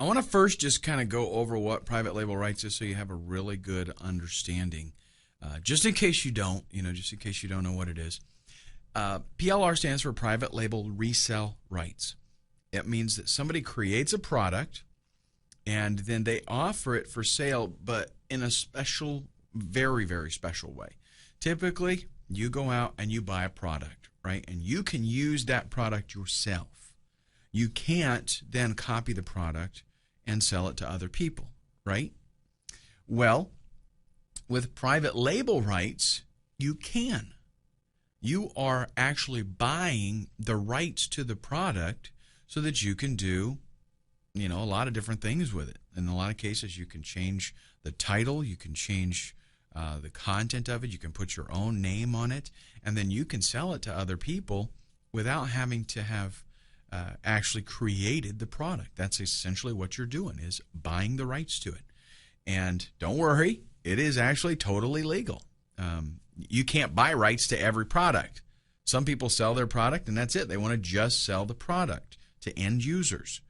I want to first just kind of go over what private label rights is so you have a really good understanding. Just in case you don't, just in case you don't know what it is. PLR stands for Private Label Resale Rights. It means that somebody creates a product and then they offer it for sale, but in a special, very, very special way. Typically, you go out and you buy a product, right? And you can use that product yourself. You can't then copy the product and sell it to other people, right? Well, with private label rights, you can. You are actually buying the rights to the product so that you can do, a lot of different things with it. In a lot of cases, you can change the title, you can change the content of it, you can put your own name on it, and then you can sell it to other people without having to have actually created the product. That's essentially what you're doing, is buying the rights to it. And don't worry, it is actually totally legal. You can't buy rights to every product. Some people sell their product and that's it. They want to just sell the product to end users.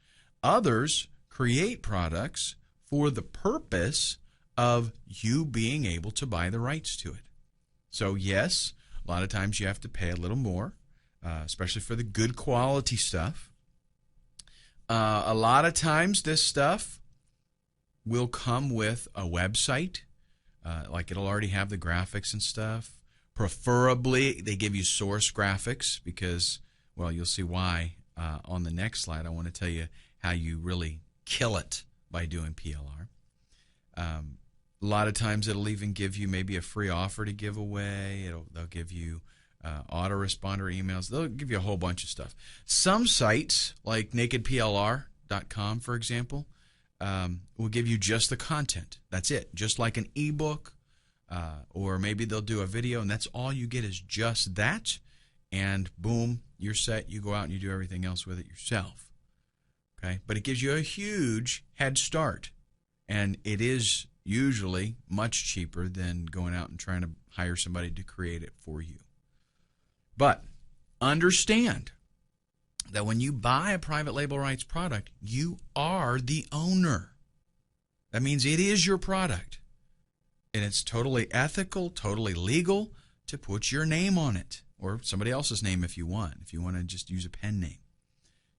Others create products for the purpose of you being able to buy the rights to it. So yes, a lot of times you have to pay a little more, especially for the good quality stuff. A lot of times this stuff will come with a website. Like it'll already have the graphics and stuff. Preferably, they give you source graphics because, well, you'll see why on the next slide. I want to tell you how you really kill it by doing PLR. A lot of times it'll even give you maybe a free offer to give away. They'll give you autoresponder emails. They'll give you a whole bunch of stuff. Some sites, like nakedplr.com, for example, will give you just the content. That's it, just like an ebook, or maybe they'll do a video, and that's all you get is just that, and boom, you're set. You go out and you do everything else with it yourself. Okay, but it gives you a huge head start, and it is usually much cheaper than going out and trying to hire somebody to create it for you. But understand that when you buy a private label rights product, you are the owner. That means it is your product. And it's totally ethical, totally legal to put your name on it, or somebody else's name if you want. If you want to just use a pen name,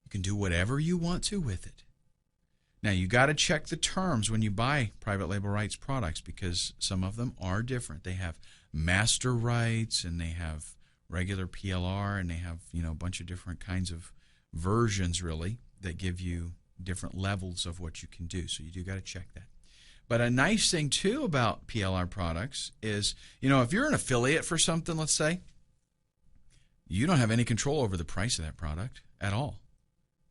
you can do whatever you want to with it. Now, you got to check the terms when you buy private label rights products, because some of them are different. They have master rights, and they have regular PLR, and they have, a bunch of different kinds of versions, really, that give you different levels of what you can do. So you do got to check that. But a nice thing, too, about PLR products is, if you're an affiliate for something, let's say, you don't have any control over the price of that product at all.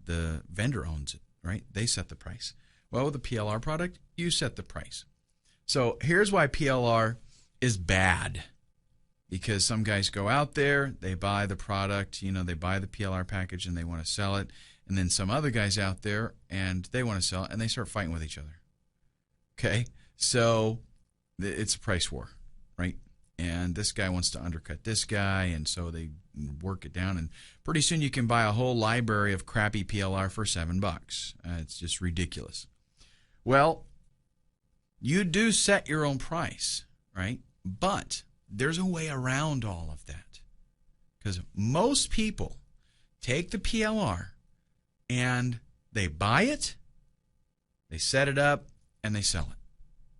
The vendor owns it, right? They set the price. Well, with a PLR product, you set the price. So here's why PLR is bad. Because some guys go out there, they buy the product, they buy the PLR package and they want to sell it. And then some other guys out there and they want to sell it and they start fighting with each other. Okay? So it's a price war, right? And this guy wants to undercut this guy, and so they work it down. And pretty soon you can buy a whole library of crappy PLR for $7. It's just ridiculous. Well, you do set your own price, right? But there's a way around all of that, because most people take the PLR and they buy it, they set it up, and they sell it.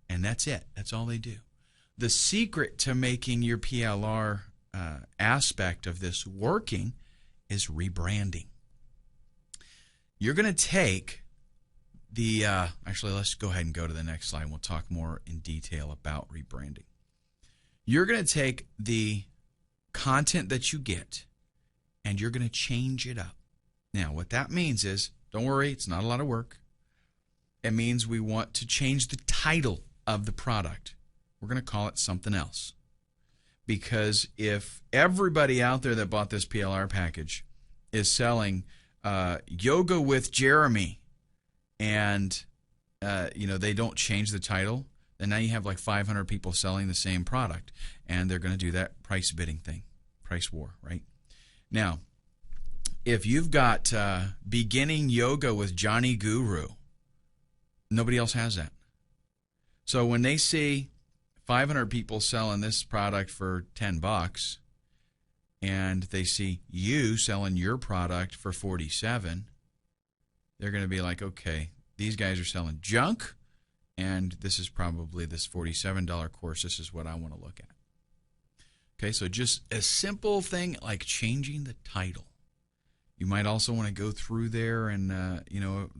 And that's it. That's all they do. The secret to making your PLR aspect of this working is rebranding. You're going to take the, actually, let's go ahead and go to the next slide and we'll talk more in detail about rebranding. You're going to take the content that you get and you're going to change it up. Now, what that means is, don't worry, it's not a lot of work. It means we want to change the title of the product. We're going to call it something else. Because if everybody out there that bought this PLR package is selling Yoga with Jeremy and they don't change the title, then now you have like 500 people selling the same product, and they're going to do that price bidding thing, price war, right? Now, if you've got beginning yoga with Johnny Guru, Nobody else has that. So when they see 500 people selling this product for $10 and they see you selling your product for $47, they're going to be like, okay, these guys are selling junk, and this is probably this $47 course. This is what I want to look at. Okay, so just a simple thing like changing the title. You might also want to go through there and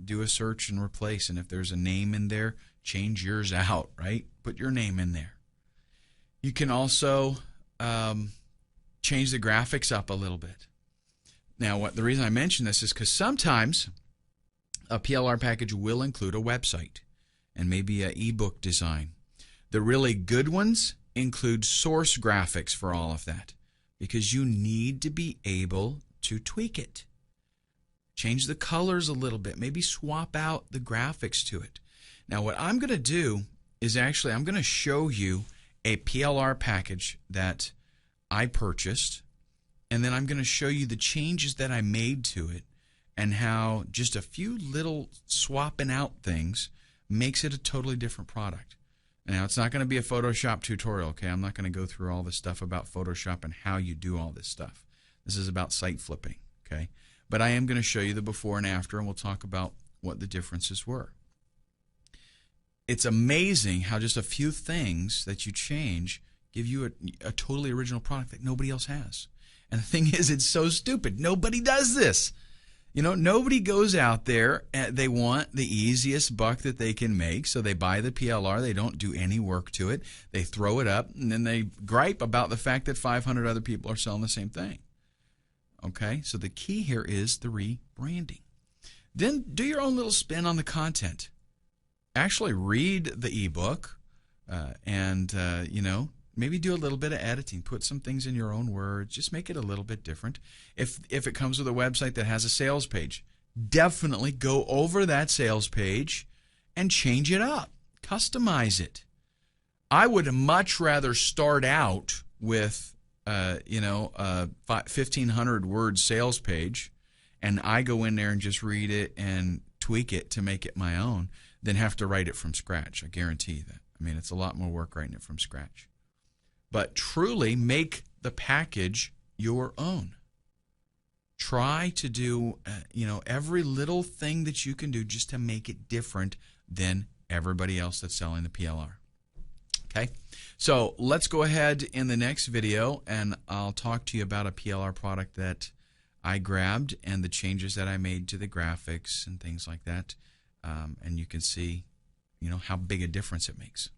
do a search and replace. And if there's a name in there, change yours out, right? Put your name in there. You can also change the graphics up a little bit. Now, the reason I mention this is because sometimes a PLR package will include a website and maybe an ebook design. The really good ones include source graphics for all of that, because you need to be able to tweak it. Change the colors a little bit, maybe swap out the graphics to it. Now what I'm going to do is actually I'm going to show you a PLR package that I purchased, and then I'm going to show you the changes that I made to it and how just a few little swapping out things makes it a totally different product. Now, it's not going to be a Photoshop tutorial, okay? I'm not going to go through all this stuff about Photoshop and how you do all this stuff. This is about site flipping, okay? But I am going to show you the before and after, and we'll talk about what the differences were. It's amazing how just a few things that you change give you a totally original product that nobody else has. And the thing is, it's so stupid. Nobody does this. You know, nobody goes out there and they want the easiest buck that they can make, so they buy the PLR. They don't do any work to it. They throw it up, and then they gripe about the fact that 500 other people are selling the same thing. Okay, so the key here is the rebranding. Then do your own little spin on the content. Actually read the ebook and maybe do a little bit of editing. Put some things in your own words. Just make it a little bit different. If it comes with a website that has a sales page, definitely go over that sales page and change it up. Customize it. I would much rather start out with a 1,500 word sales page, and I go in there and just read it and tweak it to make it my own, than have to write it from scratch. I guarantee that. I mean, it's a lot more work writing it from scratch. But truly make the package your own. Try to do every little thing that you can do just to make it different than everybody else that's selling the PLR. Okay, so let's go ahead in the next video and I'll talk to you about a PLR product that I grabbed and the changes that I made to the graphics and things like that, and you can see how big a difference it makes.